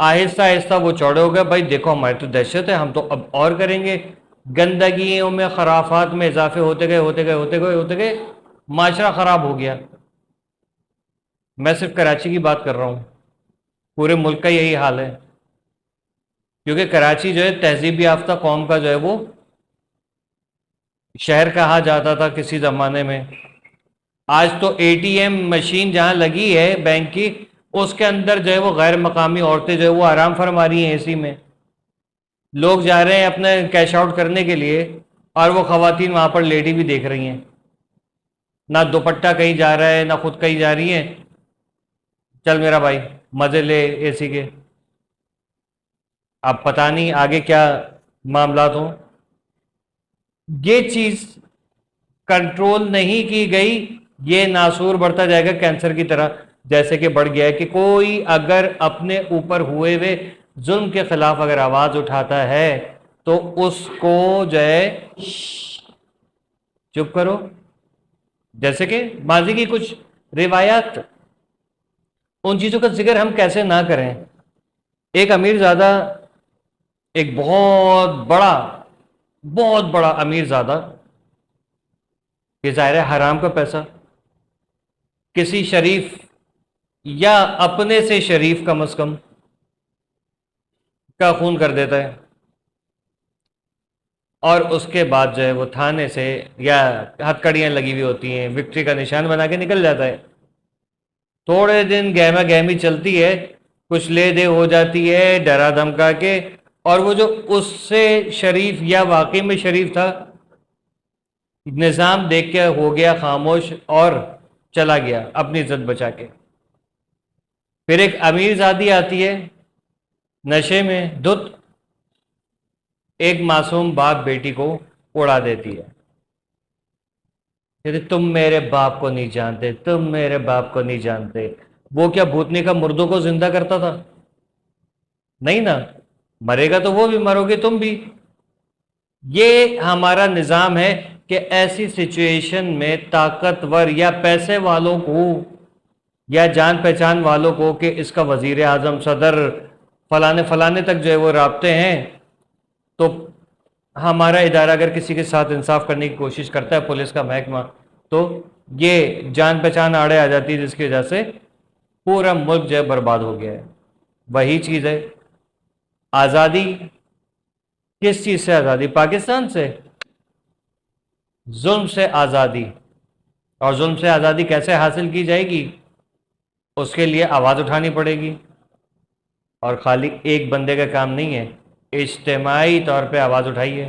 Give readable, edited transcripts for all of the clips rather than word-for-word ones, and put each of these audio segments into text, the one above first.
آہستہ آہستہ وہ چوڑے ہو گئے، بھائی دیکھو ہماری تو دہشت ہے، ہم تو اب اور کریں گے، گندگیوں میں خرافات میں اضافے ہوتے گئے ہوتے گئے ہوتے گئے ہوتے گئے، معاشرہ خراب ہو گیا۔ میں صرف کراچی کی بات کر رہا ہوں، پورے ملک کا یہی حال ہے، کیونکہ کراچی جو ہے تہذیب یافتہ قوم کا جو ہے وہ شہر کہا جاتا تھا کسی زمانے میں۔ آج تو اے ٹی ایم مشین جہاں لگی ہے بینک کی، اس کے اندر جو ہے وہ غیر مقامی عورتیں جو ہے وہ آرام فرما رہی ہیں اے سی میں، لوگ جا رہے ہیں اپنے کیش آؤٹ کرنے کے لیے اور وہ خواتین وہاں پر لیڈی بھی دیکھ رہی ہیں، نہ دوپٹہ کہیں جا رہا ہے نہ خود کہیں جا رہی ہیں، چل میرا بھائی مزے لے اے سی کے۔ اب پتہ نہیں آگے کیا معاملات ہوں۔ یہ چیز کنٹرول نہیں کی گئی، یہ ناسور بڑھتا جائے گا کینسر کی طرح، جیسے کہ بڑھ گیا ہے کہ کوئی اگر اپنے اوپر ہوئے ہوئے ظلم کے خلاف اگر آواز اٹھاتا ہے تو اس کو جو ہے چپ کرو۔ جیسے کہ ماضی کی کچھ روایات، ان چیزوں کا ذکر ہم کیسے نہ کریں۔ ایک امیر زادہ، ایک بہت بڑا امیر زادہ، یہ ظاہر ہے حرام کا پیسہ کسی شریف یا اپنے سے شریف کم از کم کا خون کر دیتا ہے، اور اس کے بعد جو ہے وہ تھانے سے یا ہتھکڑیاں لگی ہوئی ہوتی ہیں، وکٹری کا نشان بنا کے نکل جاتا ہے، تھوڑے دن گہما گہمی چلتی ہے، کچھ لے دے ہو جاتی ہے ڈرا دھمکا کے، اور وہ جو اس سے شریف یا واقعی میں شریف تھا، نظام دیکھ کے ہو گیا خاموش اور چلا گیا اپنی عزت بچا کے۔ پھر ایک امیر زادی آتی ہے نشے میں دھت، ایک معصوم باپ بیٹی کو اڑا دیتی ہے، کہتے تم میرے باپ کو نہیں جانتے، تم میرے باپ کو نہیں جانتے۔ وہ کیا بھوتنی کا مردوں کو زندہ کرتا تھا؟ نہیں نا، مرے گا تو وہ بھی، مرو گے تم بھی۔ یہ ہمارا نظام ہے کہ ایسی سچویشن میں طاقتور یا پیسے والوں کو یا جان پہچان والوں کو کہ اس کا وزیر اعظم، صدر، فلانے فلانے تک جو ہے وہ رابطے ہیں، تو ہمارا ادارہ اگر کسی کے ساتھ انصاف کرنے کی کوشش کرتا ہے، پولیس کا محکمہ، تو یہ جان پہچان آڑے آ جاتی ہے، جس کی وجہ سے پورا ملک جو ہے برباد ہو گیا ہے۔ وہی چیز ہے آزادی، کس چیز سے آزادی؟ پاکستان سے، ظلم سے آزادی۔ اور ظلم سے آزادی کیسے حاصل کی جائے گی؟ اس کے لیے آواز اٹھانی پڑے گی، اور خالی ایک بندے کا کام نہیں ہے، اجتماعی طور پہ آواز اٹھائیے،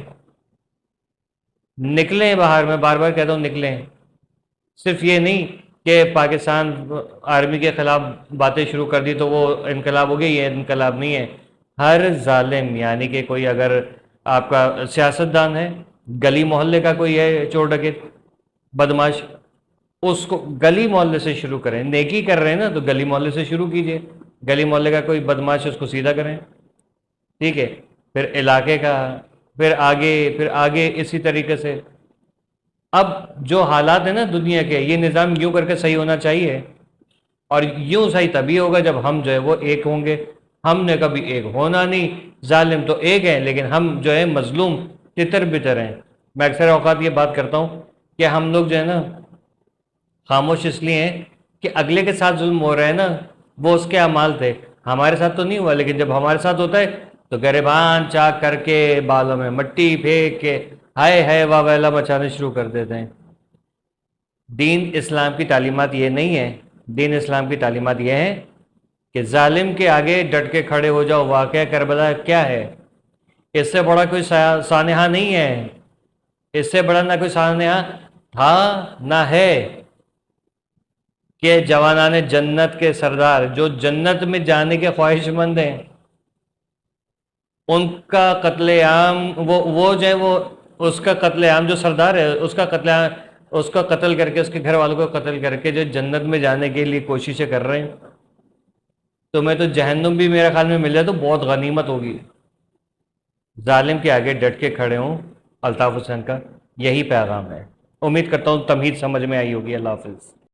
نکلیں باہر، میں بار بار کہتا ہوں نکلیں۔ صرف یہ نہیں کہ پاکستان آرمی کے خلاف باتیں شروع کر دی تو وہ انقلاب ہو گیا، یہ انقلاب نہیں ہے۔ ہر ظالم، یعنی کہ کوئی اگر آپ کا سیاستدان ہے، گلی محلے کا کوئی ہے چور ڈکیت بدماش، اس کو گلی محلے سے شروع کریں۔ نیکی کر رہے ہیں نا تو گلی محلے سے شروع کیجئے، گلی محلے کا کوئی بدماش اس کو سیدھا کریں، ٹھیک ہے، پھر علاقے کا، پھر آگے اسی طریقے سے۔ اب جو حالات ہیں نا دنیا کے، یہ نظام یوں کر کے صحیح ہونا چاہیے، اور یوں صحیح تبھی ہوگا جب ہم جو ہے وہ ایک ہوں گے۔ ہم نے کبھی ایک ہونا نہیں، ظالم تو ایک ہے لیکن ہم جو ہے مظلوم تتر بتر ہیں۔ میں اکثر اوقات یہ بات کرتا ہوں کہ ہم لوگ جو ہے نا خاموش اس لیے ہیں کہ اگلے کے ساتھ ظلم ہو رہا ہے نا، وہ اس کے اعمال تھے، ہمارے ساتھ تو نہیں ہوا، لیکن جب ہمارے ساتھ ہوتا ہے تو گریبان چاک کر کے بالوں میں مٹی پھینک کے ہائے ہائے واہ ویلا مچانے شروع کر دیتے ہیں۔ دین اسلام کی تعلیمات یہ نہیں ہے، دین اسلام کی تعلیمات یہ ہے کہ ظالم کے آگے ڈٹ کے کھڑے ہو جاؤ۔ واقعہ کربلا کیا ہے؟ اس سے بڑا کوئی سانحہ نہیں ہے، اس سے بڑا نہ کوئی سانحہ تھا نہ ہے، کہ جوانان جنت کے سردار جو جنت میں جانے کے خواہش مند ہیں، ان کا قتل عام، وہ جو ہے وہ اس کا قتل عام، جو سردار ہے اس کا قتل عام، اس کا قتل کر کے، اس کے گھر والوں کو قتل کر کے جو جنت میں جانے کے لیے کوششیں کر رہے ہیں، تمہیں تو جہنم بھی میرے خیال میں مل جائے تو بہت غنیمت ہوگی۔ ظالم کے آگے ڈٹ کے کھڑے ہوں۔ الطاف حسین کا یہی پیغام ہے۔ امید کرتا ہوں تمہید سمجھ میں آئی ہوگی۔ اللہ حافظ۔